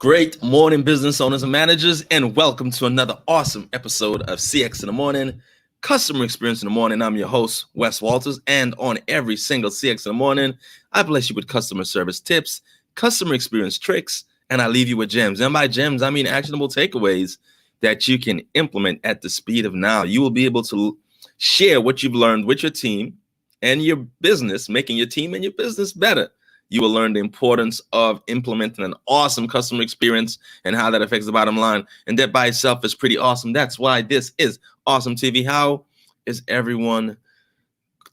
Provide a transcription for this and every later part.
Great morning, business owners and managers, and welcome to another awesome episode of CX in the Morning, Customer Experience in the Morning. I'm your host, Wes Walters, and on every single CX in the Morning, I bless you with customer service tips, customer experience tricks, and I leave you with gems. And by gems, I mean actionable takeaways that you can implement at the speed of now. You will be able to share what you've learned with your team and your business, making your team and your business better. You will learn the importance of implementing an awesome customer experience and how that affects the bottom line. And that by itself is pretty awesome. That's why this is Awesome TV. How is everyone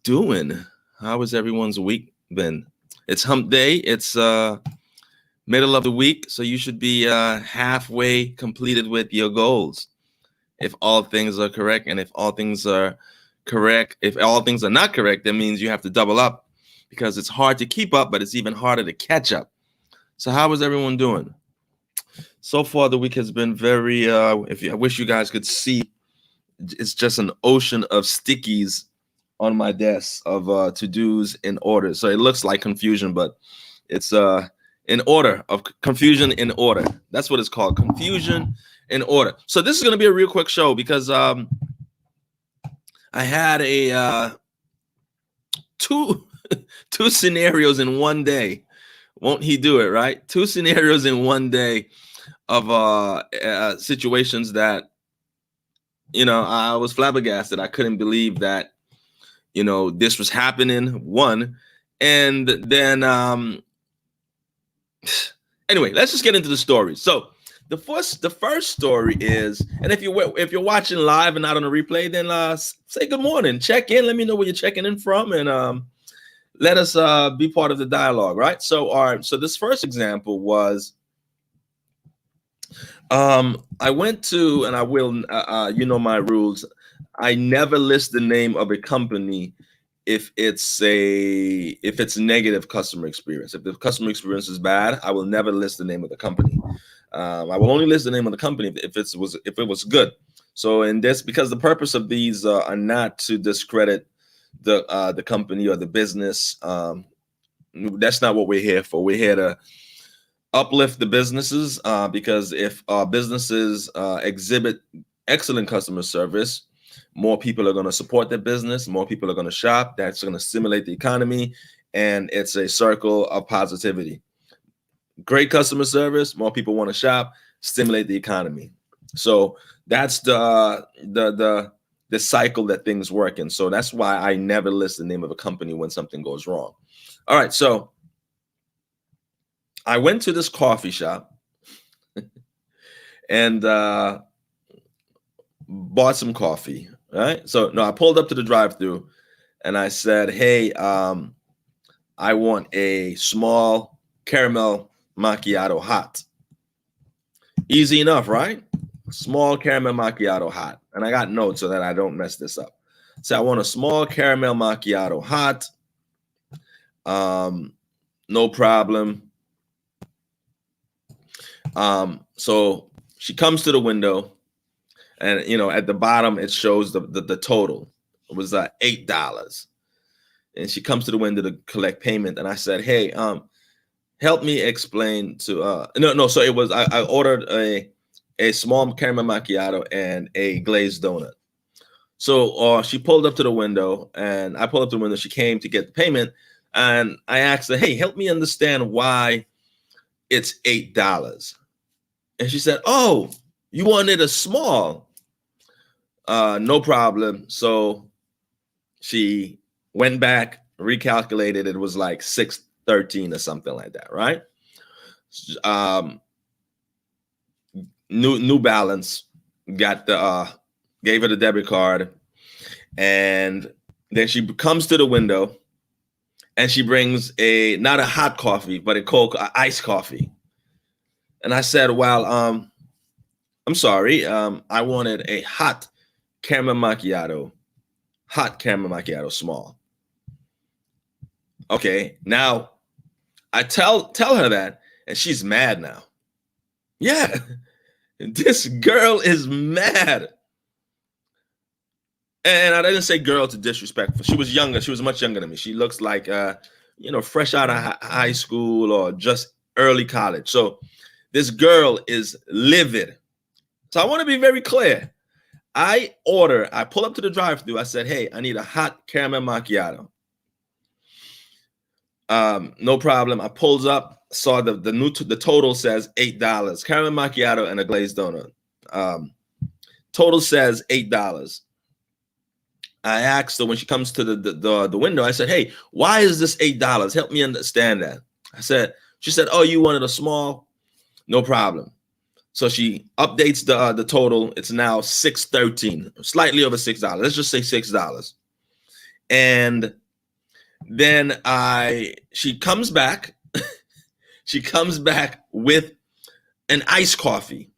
doing? How has everyone's week been? It's hump day. It's middle of the week. So you should be halfway completed with your goals. If all things are correct. And if all things are correct, if all things are not correct, that means you have to double up. Because it's hard to keep up, but it's even harder to catch up. So how is everyone doing? So far, the week has been very, I wish you guys could see, it's just an ocean of stickies on my desk of to-dos in order. So it looks like confusion, but it's in order, of confusion in order. That's what it's called, confusion in order. So this is going to be a real quick show because I had a two scenarios in one day. Won't he do it, right? Two scenarios in one day of situations that, I was flabbergasted. I couldn't believe that, this was happening, one. And then, anyway, let's just get into the story. So the first story is, and if you're watching live and not on a replay, then say good morning, check in, let me know where you're checking in from, and let us be part of the dialogue, right? So this first example was, I went to, and I will, my rules. I never list the name of a company if it's negative customer experience. If the customer experience is bad, I will never list the name of the company. I will only list the name of the company if it was good. So in this, because the purpose of these are not to discredit the company or the business. That's not what we're here for. We're here to uplift the businesses because if businesses exhibit excellent customer service, more people are going to support their business, more people are going to shop. That's going to stimulate the economy, and it's a circle of positivity. Great customer service, more people want to shop, stimulate the economy. So that's the cycle that things work in. So that's why I never list the name of a company when something goes wrong. All right, so I went to this coffee shop and bought some coffee, right? So no, I pulled up to the drive-thru and I said, hey, I want a small caramel macchiato hot. Easy enough, right? Small caramel macchiato hot. And I got notes so that I don't mess this up. So I want a small caramel macchiato hot. No problem. So she comes to the window and, at the bottom, it shows the total. It was $8. And she comes to the window to collect payment. And I said, hey, help me explain to, So it was, I ordered a small caramel macchiato and a glazed donut. So she pulled up to the window and I pulled up to the window. She came to get the payment and I asked her, hey, help me understand why it's $8. And she said, oh, you wanted a small. No problem. So she went back, recalculated. It was like $6.13 or something like that, right? New Balance got gave her the debit card, and then she comes to the window and she brings not a hot coffee, but a iced coffee. And I said, well, I'm sorry, I wanted a hot caramel macchiato small. Okay, now I tell her that, and she's mad now. Yeah. This girl is mad. And I didn't say girl to disrespect. She was younger. She was much younger than me. She looks like, fresh out of high school or just early college. So This girl is livid. So I want to be very clear. I pull up to the drive-thru. I said, hey, I need a hot caramel macchiato. No problem. I pulls up, saw the total says $8. Caramel macchiato and a glazed donut. Total says $8. I asked her when she comes to the window, I said, hey, why is this $8? Help me understand that. She said, oh, you wanted a small? No problem. So she updates the total. It's now $6.13, slightly over $6. Let's just say $6. And then she comes back. She comes back with an iced coffee.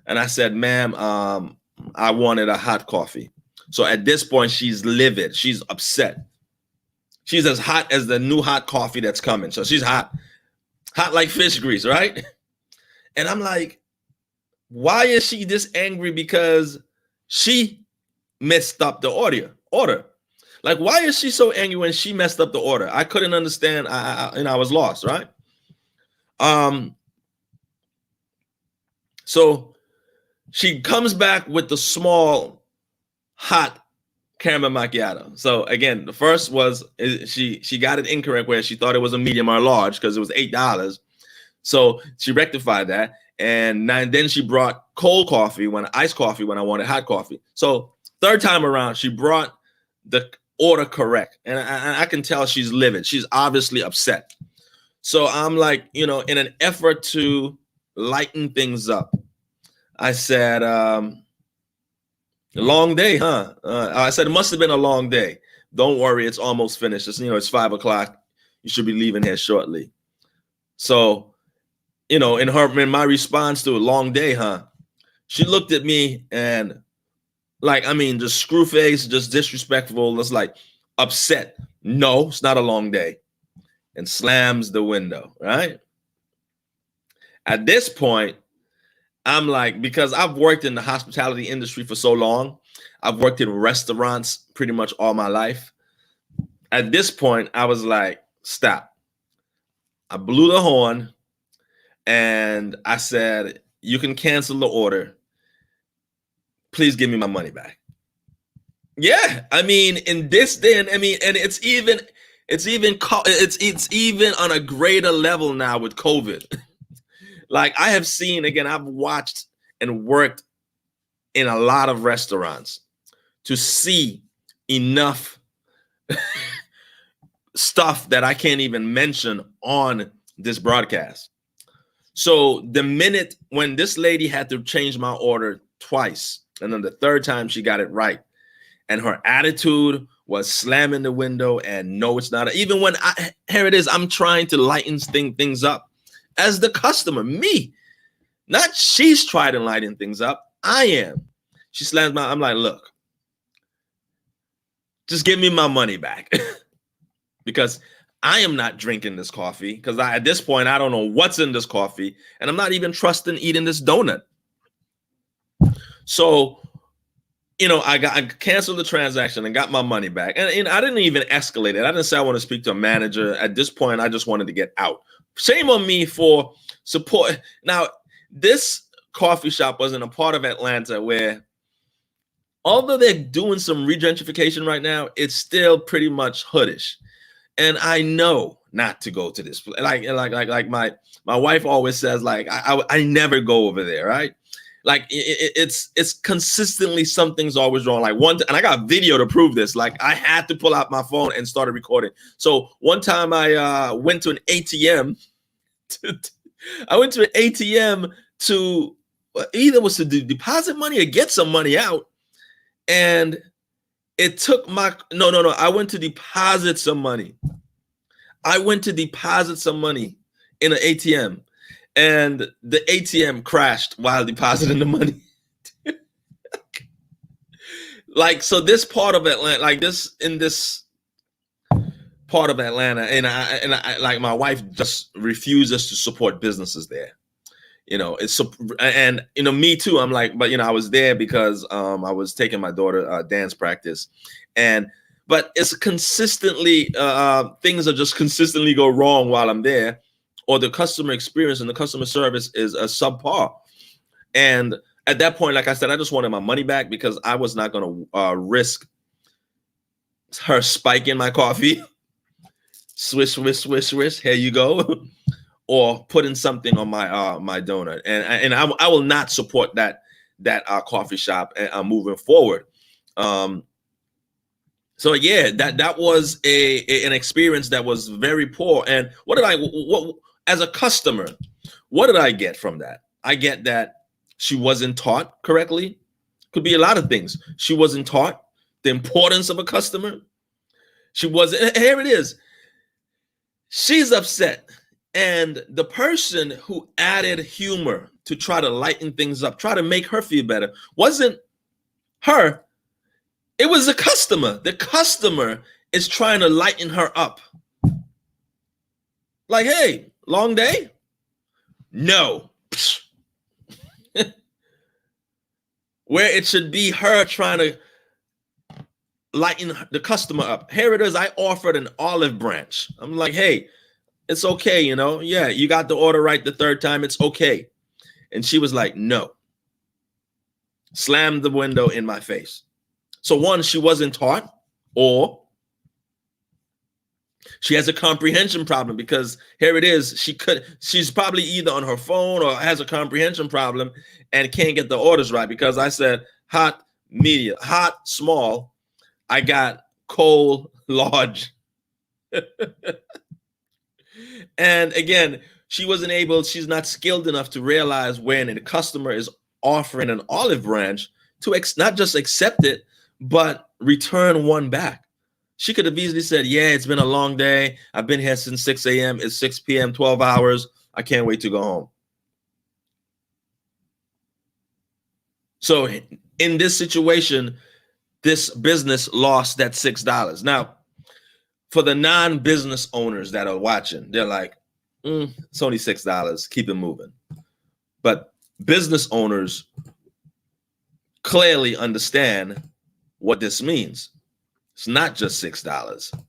And I said, ma'am, I wanted a hot coffee. So at this point, she's livid. She's upset. She's as hot as the new hot coffee that's coming. So she's hot like fish grease, right? And I'm like, why is she this angry? Because she messed up the order. Like, why is she so angry when she messed up the order? I couldn't understand. I was lost, right? So she comes back with the small hot caramel macchiato. So again, the first was she got it incorrect where she thought it was a medium or large because it was $8. So she rectified that. And then she brought cold coffee iced coffee when I wanted hot coffee. So third time around, she brought the order correct. And I can tell she's livid. She's obviously upset. So I'm like, in an effort to lighten things up, I said, long day, huh? I said, it must have been a long day. Don't worry, it's almost finished. It's 5 o'clock. You should be leaving here shortly. So, in my response to a long day, huh? She looked at me and just screw face, just disrespectful. Just like upset. No, it's not a long day. And slams the window, right? At this point, I'm like, because I've worked in the hospitality industry for so long, I've worked in restaurants pretty much all my life. At this point, I was like, stop. I blew the horn and I said, you can cancel the order. Please give me my money back. Yeah, in this day, and it's even on a greater level now with COVID. Like I have seen, again, I've watched and worked in a lot of restaurants to see enough stuff that I can't even mention on this broadcast. So the minute when this lady had to change my order twice, and then the third time she got it right, and her attitude was slamming the window and no, it's not. Even when here it is, I'm trying to lighten things up. As the customer, me, not she's trying to lighten things up. I am. She slams I'm like, look, just give me my money back because I am not drinking this coffee because at this point, I don't know what's in this coffee and I'm not even trusting eating this donut. So, I canceled the transaction and got my money back. And I didn't even escalate it. I didn't say I want to speak to a manager. At this point, I just wanted to get out. Shame on me for support. Now, this coffee shop was in a part of Atlanta where, although they're doing some regentrification right now, it's still pretty much hoodish. And I know not to go to this place. Like my wife always says, like, I never go over there, right? Like it's consistently something's always wrong. Like and I got video to prove this. Like I had to pull out my phone and started recording. So one time I went to an ATM. I went to an ATM to either was to deposit money or get some money out, and it took no. I went to deposit some money. In an ATM. And the ATM crashed while depositing the money. Like, so this part of Atlanta, in this part of Atlanta, and I like my wife just refuses to support businesses there. Me too. I'm like, but I was there because I was taking my daughter dance practice, but it's consistently things are just consistently go wrong while I'm there. or the customer experience and the customer service is a subpar. And at that point, like I said, I just wanted my money back because I was not going to risk her spiking my coffee. Swish, swish, swish, swish. Here you go. Or putting something on my donut. And I will not support that coffee shop moving forward. So yeah, that was an experience that was very poor. And what as a customer, what did I get from that? I get that she wasn't taught correctly. Could be a lot of things. She wasn't taught the importance of a customer. She wasn't. Here it is. She's upset. And the person who added humor to try to lighten things up, try to make her feel better, wasn't her. It was the customer. The customer is trying to lighten her up. Like, hey, long day? No. Where it should be her trying to lighten the customer up. Here it is. I offered an olive branch. I'm like, hey, it's okay, yeah, you got the order right the third time, it's okay. And she was like, no. Slammed the window in my face. So one, she wasn't taught, or she has a comprehension problem, because here it is, she's probably either on her phone or has a comprehension problem and can't get the orders right, because I said hot, medium, hot, small. I got cold, large. And again, she's not skilled enough to realize when a customer is offering an olive branch to not just accept it, but return one back. She could have easily said, yeah, it's been a long day. I've been here since 6 a.m. It's 6 p.m., 12 hours. I can't wait to go home. So in this situation, this business lost that $6. Now, for the non-business owners that are watching, they're like, it's only $6. Keep it moving. But business owners clearly understand what this means. It's not just $6.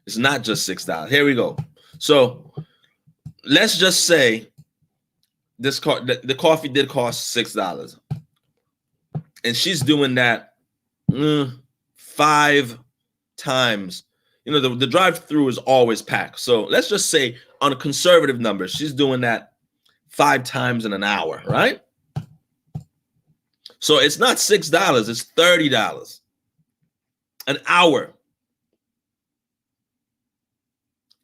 It's not just $6. Here we go. So let's just say the coffee did cost $6. And she's doing that 5 times. The drive-through is always packed. So let's just say on a conservative number, she's doing that 5 times in an hour, right? So it's not $6, it's $30 an hour.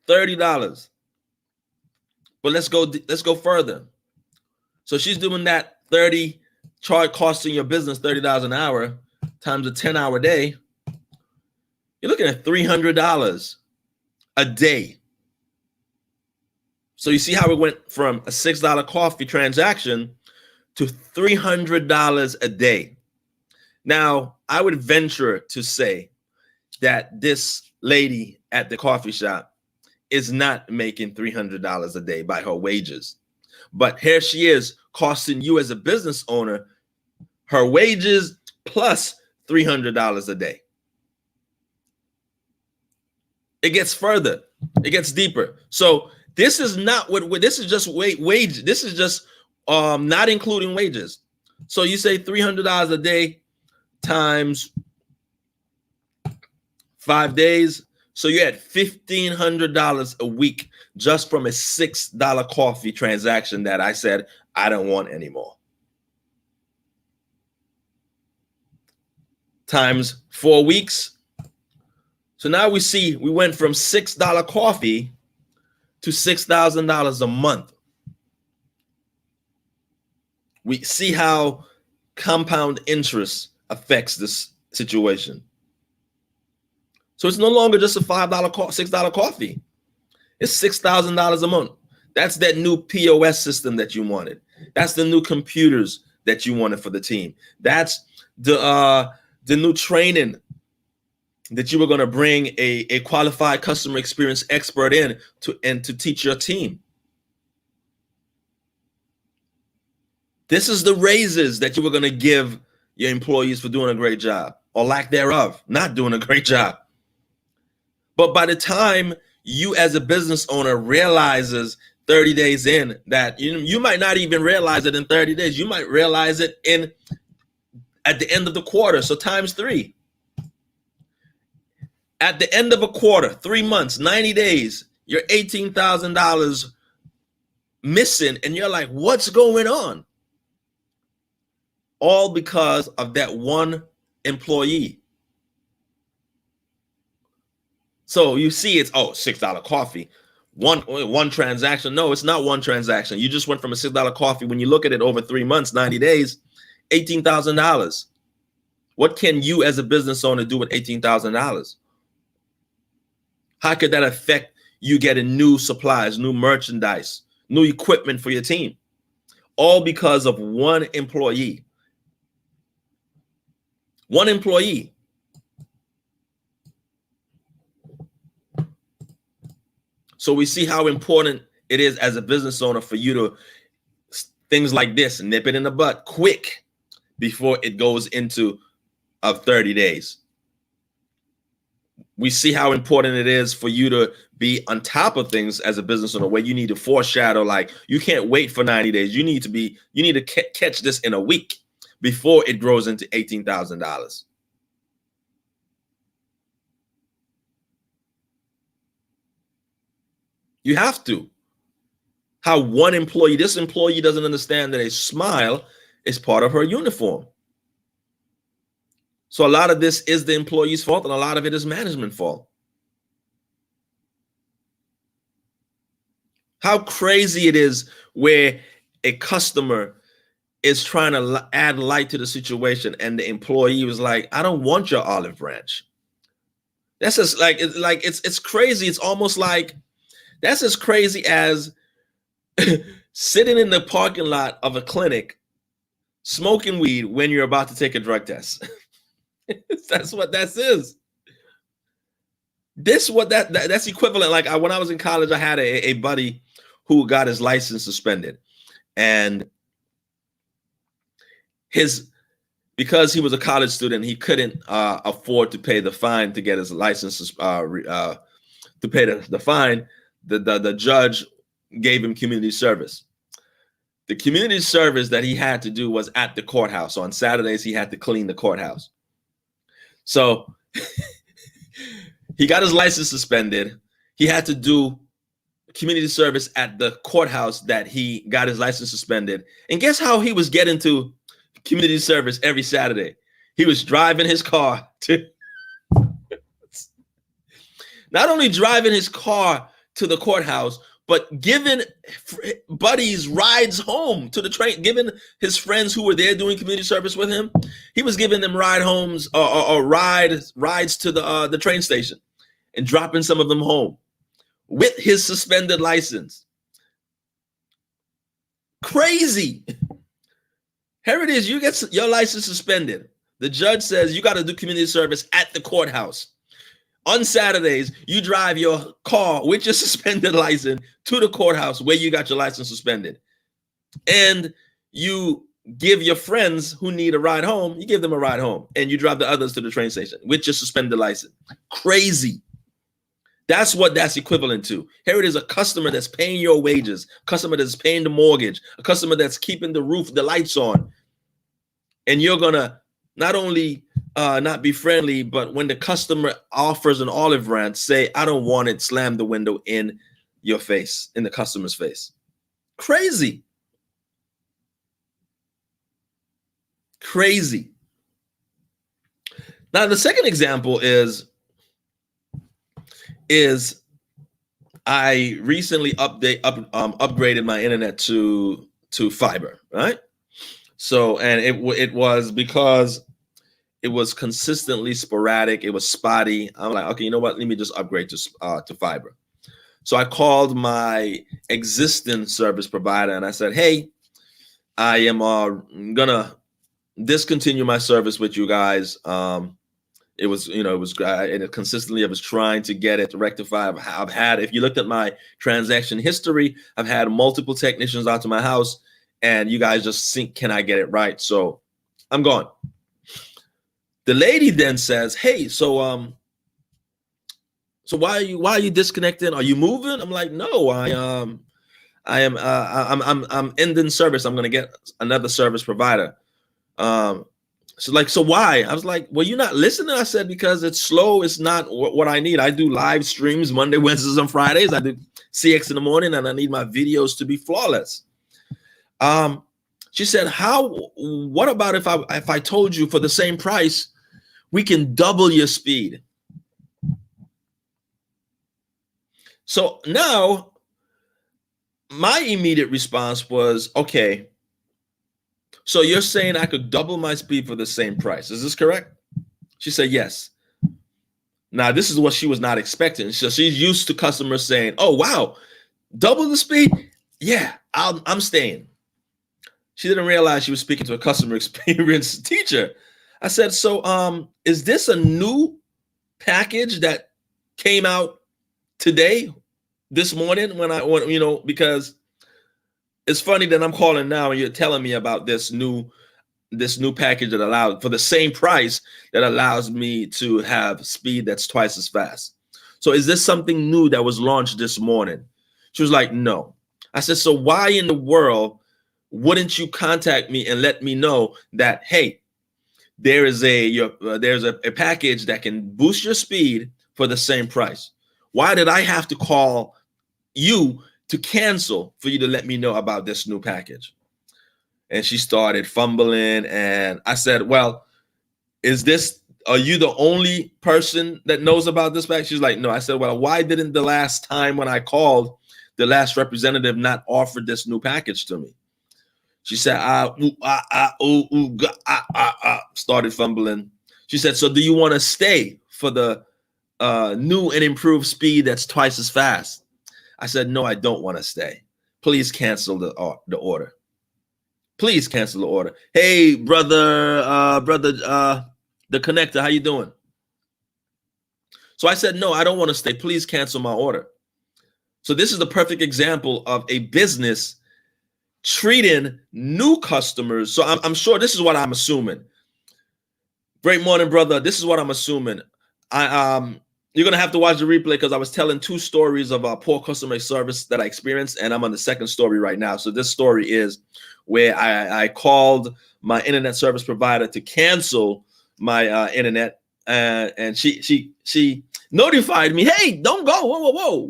$30. But let's go further. So she's doing that 30 charge costing your business $30 an hour times a 10-hour day. You're looking at $300 a day. So you see how it went from a $6 coffee transaction to $300 a day. Now, I would venture to say that this lady at the coffee shop is not making $300 a day by her wages. But here she is costing you as a business owner her wages plus $300 a day. It gets further. It gets deeper. So this is not this is just wage. This is just not including wages. So you say $300 a day times 5 days. So you're at $1,500 a week just from a $6 coffee transaction that I said I don't want anymore. Times 4 weeks. So now we went from $6 coffee to $6,000 a month. We see how compound interest affects this situation. So it's no longer just a $6 coffee. It's $6,000 a month. That's that new POS system that you wanted. That's the new computers that you wanted for the team. That's the new training that you were going to bring a qualified customer experience expert in to teach your team. This is the raises that you were going to give your employees for doing a great job, or lack thereof, not doing a great job. But by the time you as a business owner realizes 30 days in that you might not even realize it in 30 days. You might realize it at the end of the quarter. So times 3. At the end of a quarter, 3 months, 90 days, you're $18,000 missing, and you're like, what's going on? All because of that one employee. So you see it's $6 coffee. One transaction. No, it's not one transaction. You just went from a $6 coffee. When you look at it over 3 months, 90 days, $18,000. What can you as a business owner do with $18,000? How could that affect you getting new supplies, new merchandise, new equipment for your team? All because of one employee. One employee. So we see how important it is as a business owner for you to things like this, nip it in the butt quick before it goes into 30 days. We see how important it is for you to be on top of things as a business owner, where you need to foreshadow, like you can't wait for 90 days. You need to catch this in a week before it grows into $18,000. You have to. How this employee doesn't understand that a smile is part of her uniform. So a lot of this is the employee's fault, and a lot of it is management fault. How crazy it is where a customer is trying to add light to the situation, and the employee was like, I don't want your olive branch. That's just it's crazy. It's almost like that's as crazy as sitting in the parking lot of a clinic smoking weed when you're about to take a drug test. That's what that is. That's equivalent. Like when I was in college, I had a buddy who got his license suspended, and because he was a college student, he couldn't afford to pay the fine to get his license to pay the fine. The judge gave him community service. The community service that he had to do was at the courthouse. So on Saturdays, he had to clean the courthouse. So he got his license suspended. He had to do community service at the courthouse that he got his license suspended. And guess how he was getting to community service every Saturday? He was driving his car to not only driving his car to the courthouse, but giving buddies rides home to the train, giving his friends who were there doing community service with him, he was giving them ride homes or rides to the train station and dropping some of them home with his suspended license. Crazy. Here it is. You get your license suspended. The judge says you got to do community service at the courthouse. On Saturdays, you drive your car with your suspended license to the courthouse where you got your license suspended. And you give your friends who need a ride home, you give them a ride home. And you drive the others to the train station with your suspended license. Crazy. That's what that's equivalent to. Here it is, a customer that's paying your wages, a customer that's paying the mortgage, a customer that's keeping the roof, the lights on. And you're going to not only not be friendly, but when the customer offers an olive branch, say, I don't want it, slam the window in your face, in the customer's face. Crazy. Crazy. Now, the second example is I recently upgraded my internet to fiber, right? So, and it was because it was consistently sporadic. It was spotty. I'm like, okay, you know what? Let me just upgrade to fiber. So I called my existing service provider and I said, hey, I am gonna discontinue my service with you guys. It was consistently, I was trying to get it rectified. I've had, if you looked at my transaction history, I've had multiple technicians out to my house, and you guys just think, can I get it right? So I'm gone. The lady then says, hey, so why are you disconnecting? Are you moving? I'm like, no, I'm ending service. I'm gonna get another service provider. She's like, so why? I was like, well, you're not listening. I said, because it's slow. It's not what I need. I do live streams Monday, Wednesdays, and Fridays. I do CX in the morning, and I need my videos to be flawless. She said, what about if I told you for the same price, we can double your speed? So now my immediate response was, okay, so you're saying I could double my speed for the same price. Is this correct? She said, yes. Now, this is what she was not expecting. So she's used to customers saying, oh, wow, double the speed? Yeah, I'm staying. She didn't realize she was speaking to a customer experience teacher. I said, so is this a new package that came out today, this morning, because it's funny that I'm calling now and you're telling me about this new package that allows for the same price that allows me to have speed that's twice as fast. So is this something new that was launched this morning? She was like, no. I said, so why in the world wouldn't you contact me and let me know that, hey, there's a package that can boost your speed for the same price? Why did I have to call you to cancel for you to let me know about this new package? And she started fumbling, and I said, well, are you the only person that knows about this package? She's like, no. I said, well, why didn't the last time when I called, the last representative not offer this new package to me? She said, started fumbling. She said, so do you want to stay for the new and improved speed that's twice as fast? I said, no, I don't want to stay. Please cancel the order. Please cancel the order. Hey, brother, the connector, how you doing? So I said, no, I don't want to stay. Please cancel my order. So this is the perfect example of a business treating new customers. So I'm sure this is what I'm assuming. Great morning, brother. This is what I'm assuming. You're gonna have to watch the replay because I was telling two stories of poor customer service that I experienced, and I'm on the second story right now. So this story is where I called my internet service provider to cancel my internet, and she notified me, hey, don't go. Whoa.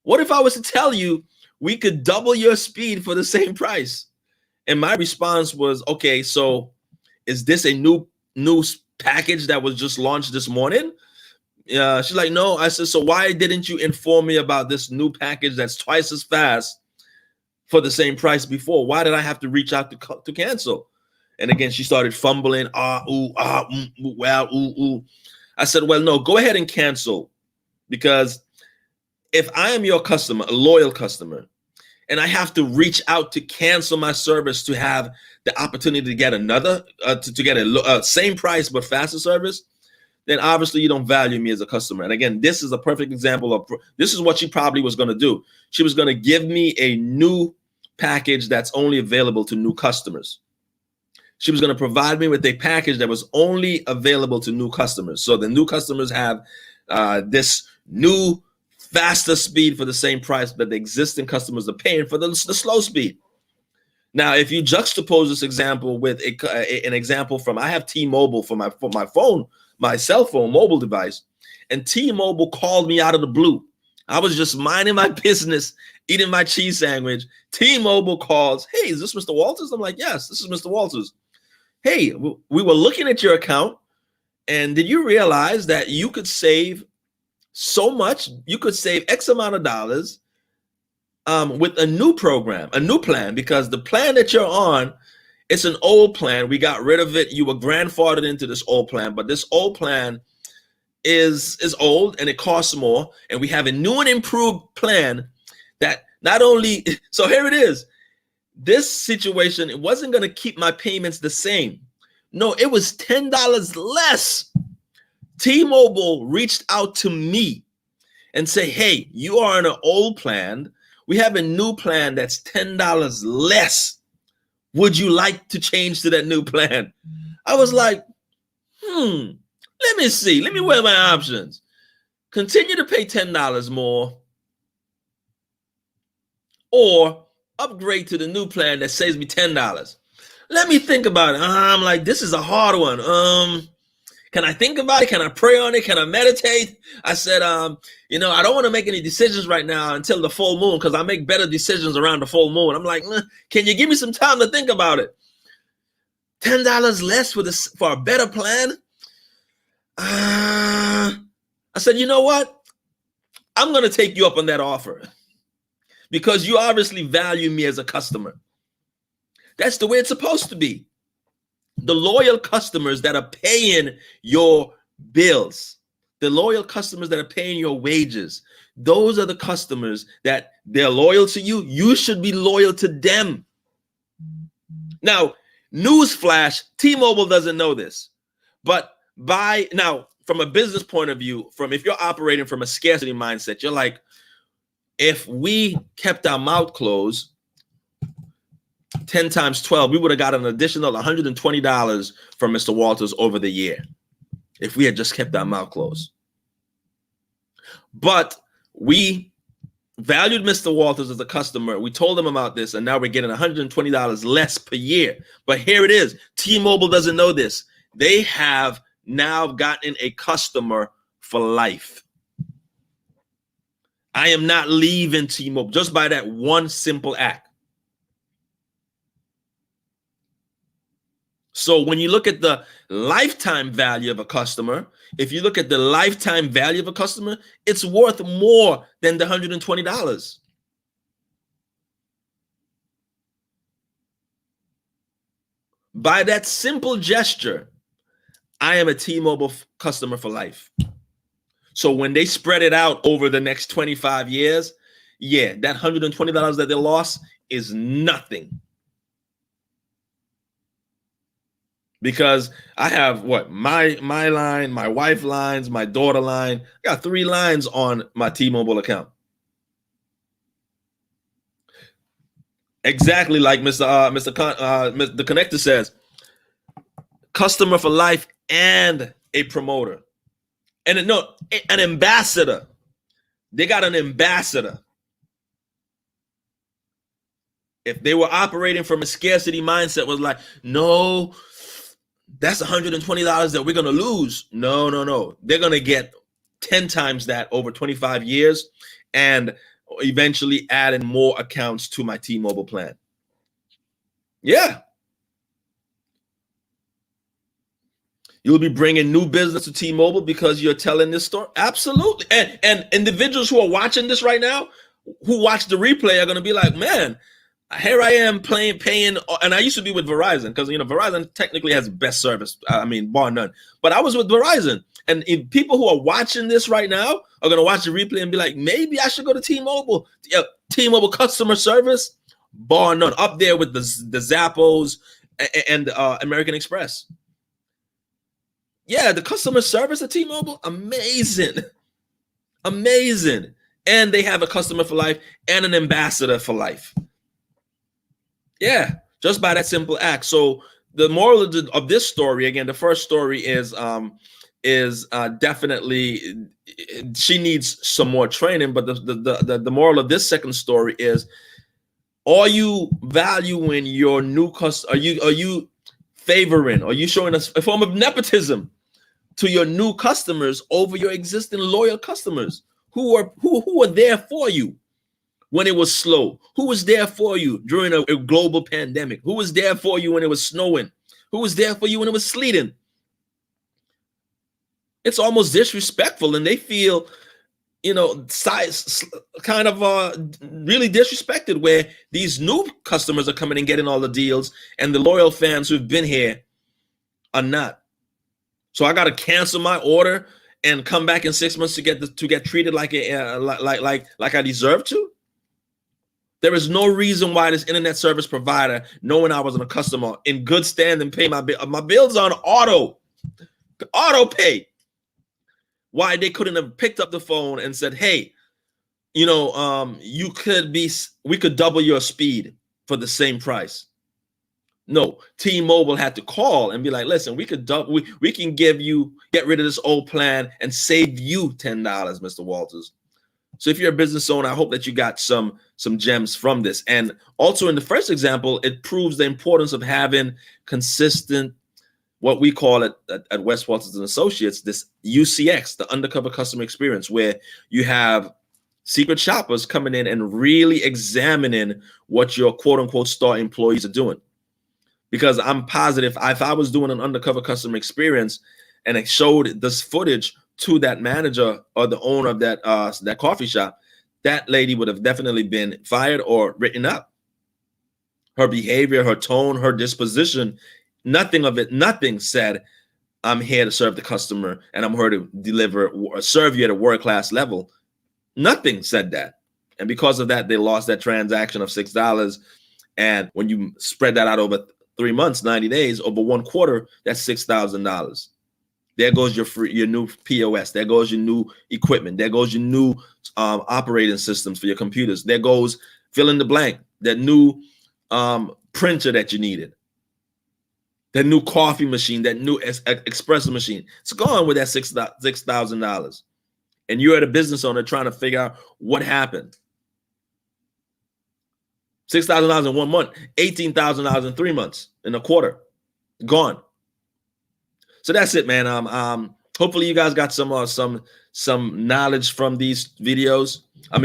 What if I was to tell you we could double your speed for the same price? And my response was, okay, so is this a new package that was just launched this morning? She's like, no. I said, so why didn't you inform me about this new package that's twice as fast for the same price before? Why did I have to reach out to cancel? And again, she started fumbling. I said, well, no, go ahead and cancel, because if I am your customer, a loyal customer, and I have to reach out to cancel my service to have the opportunity to get another, to get a same price but faster service, then obviously you don't value me as a customer. And again, this is a perfect example of, this is what she probably was going to do. She was going to give me a new package that's only available to new customers. She was going to provide me with a package that was only available to new customers. So the new customers have this new faster speed for the same price, but the existing customers are paying for the slow speed. Now, if you juxtapose this example with an example from, I have T-Mobile for my phone, my cell phone mobile device, and T-Mobile called me out of the blue. I was just minding my business, eating my cheese sandwich. T-Mobile calls, hey, is this Mr. Walters? I'm like, yes, this is Mr. Walters. Hey, we were looking at your account, and did you realize that you could save so much? You could save X amount of dollars with a new program, a new plan, because the plan that you're on, it's an old plan. We got rid of it. You were grandfathered into this old plan, but this old plan is old and it costs more. And we have a new and improved plan that not only, so here it is. This situation, it wasn't going to keep my payments the same. No, it was $10 less. T-Mobile reached out to me and say, hey, you are on an old plan. We have a new plan that's $10 less. Would you like to change to that new plan? I was like, let me see. Let me weigh my options. Continue to pay $10 more, or upgrade to the new plan that saves me $10. Let me think about it. I'm like, this is a hard one. Can I think about it? Can I pray on it? Can I meditate? I said, I don't want to make any decisions right now until the full moon, because I make better decisions around the full moon. I'm like, can you give me some time to think about it? $10 less for a better plan? I said, you know what? I'm going to take you up on that offer, because you obviously value me as a customer. That's the way it's supposed to be. The loyal customers that are paying your bills, the loyal customers that are paying your wages, those are the customers that they're loyal to you. You should be loyal to them. Now, newsflash, T-Mobile doesn't know this, but from a business point of view, if you're operating from a scarcity mindset, you're like, if we kept our mouth closed, 10 times 12, we would have got an additional $120 from Mr. Walters over the year if we had just kept our mouth closed. But we valued Mr. Walters as a customer. We told him about this, and now we're getting $120 less per year. But here it is. T-Mobile doesn't know this. They have now gotten a customer for life. I am not leaving T-Mobile just by that one simple act. So when you look at the lifetime value of a customer, if you look at the lifetime value of a customer, it's worth more than the $120. By that simple gesture, I am a T-Mobile customer for life. So when they spread it out over the next 25 years, yeah, that $120 that they lost is nothing. Because I have my line, my wife lines, my daughter line. I got 3 lines on my T-Mobile account. Exactly like the connector says, customer for life and a promoter. And an ambassador. They got an ambassador. If they were operating from a scarcity mindset, was like, no, that's $120 that we're going to lose. No. They're going to get 10 times that over 25 years and eventually adding more accounts to my T-Mobile plan. Yeah. You'll be bringing new business to T-Mobile because you're telling this story. Absolutely. And individuals who are watching this right now, who watch the replay, are going to be like, man, here I am paying, and I used to be with Verizon because Verizon technically has the best service. Bar none. But I was with Verizon, and if people who are watching this right now are going to watch the replay and be like, maybe I should go to T-Mobile. T-Mobile customer service, bar none, up there with the Zappos and American Express. Yeah, the customer service at T-Mobile, amazing. And they have a customer for life and an ambassador for life. Yeah, just by that simple act. So the moral of this story, again, the first story is definitely she needs some more training. But the moral of this second story is: are you valuing your new customer? Are you favoring? Are you showing a form of nepotism to your new customers over your existing loyal customers who are there for you when it was slow? Who was there for you during a global pandemic? Who was there for you when it was snowing? Who was there for you when it was sleeting? It's almost disrespectful, and they feel, kind of really disrespected, where these new customers are coming and getting all the deals, and the loyal fans who've been here are not. So I got to cancel my order and come back in 6 months to get treated like I deserve to. There is no reason why this internet service provider, knowing I wasn't a customer, in good standing, pay my bill. My bill's on auto pay. Why they couldn't have picked up the phone and said, "Hey, we could double your speed for the same price." No, T-Mobile had to call and be like, "Listen, we can get rid of this old plan and save you $10, Mr. Walters." So if you're a business owner, I hope that you got some gems from this. And also in the first example, it proves the importance of having consistent, what we call it at West Walters and Associates, this UCX, the undercover customer experience, where you have secret shoppers coming in and really examining what your quote unquote star employees are doing. Because I'm positive if I was doing an undercover customer experience and I showed this footage to that manager or the owner of that coffee shop, that lady would have definitely been fired or written up. Her behavior, her tone, her disposition, nothing said, I'm here to serve the customer and I'm here to deliver or serve you at a world-class level. Nothing said that. And because of that, they lost that transaction of $6. And when you spread that out over 3 months, 90 days, over 1 quarter, that's $6,000. There goes your new POS. There goes your new equipment. There goes your new operating systems for your computers. There goes fill in the blank, that new printer that you needed, that new coffee machine, that new espresso machine. It's gone with that $6,000. And you're a business owner trying to figure out what happened. $6,000 in 1 month, $18,000 in 3 months, in a quarter, gone. So that's it, man. Hopefully you guys got some knowledge from these videos.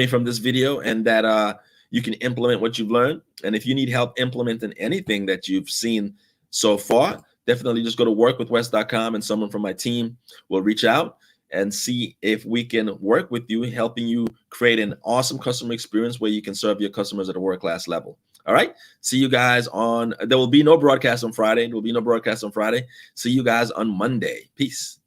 From this video, and that you can implement what you've learned. And if you need help implementing anything that you've seen so far, definitely just go to workwithwest.com and someone from my team will reach out and see if we can work with you, helping you create an awesome customer experience where you can serve your customers at a world-class level. All right. See you guys there will be no broadcast on Friday. There will be no broadcast on Friday. See you guys on Monday. Peace.